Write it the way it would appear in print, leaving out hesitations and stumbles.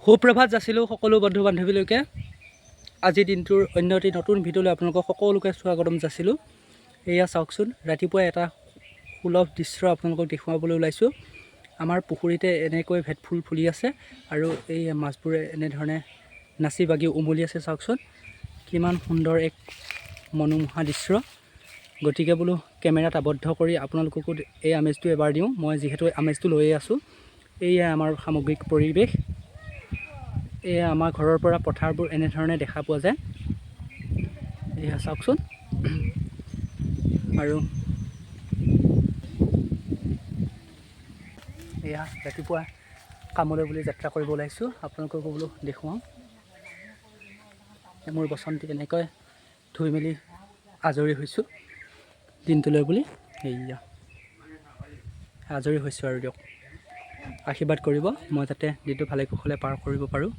সুপ্ৰভাত যাছিলোঁ সকলো বন্ধু বান্ধৱীলৈকে। আজিৰ দিনটোৰ অন্য এটি নতুন ভিডিঅ'লৈ আপোনালোকক সকলোকে স্বাগতম যাছিলোঁ। এয়া চাওকচোন, ৰাতিপুৱা এটা সুলভ দৃশ্য আপোনালোকক দেখুৱাবলৈ ওলাইছোঁ। আমাৰ পুখুৰীতে এনেকৈ ভেটফুল ফুলি আছে আৰু এই মাছবোৰে এনেধৰণে নাচি বাগি উমলি আছে। চাওকচোন কিমান সুন্দৰ এক মনোমোহা দৃশ্য। গতিকে বোলো কেমেৰাত আবদ্ধ কৰি আপোনালোককো এই আমেজটো এবাৰ দিওঁ। মই যিহেতু আমেজটো লৈয়ে আছোঁ। এয়া আমাৰ সামগ্ৰিক পৰিৱেশ। এয়া আমাৰ ঘৰৰ পৰা পথাৰবোৰ এনেধৰণে দেখা পোৱা যায়। এয়া চাওকচোন। আৰু এয়া ৰাতিপুৱা কামলৈ বুলি যাত্ৰা কৰিব ওলাইছোঁ। আপোনালোককো বোলো দেখুৱাওঁ। মোৰ বচনটি এনেকৈ ধুই মেলি আজৰি হৈছোঁ দিনটোলৈ বুলি। এয়া আজৰি হৈছোঁ আৰু দিয়ক, আশীৰ্বাদ কৰিব মই যাতে দিনটো ভালে কুশলে পাৰ কৰিব পাৰোঁ।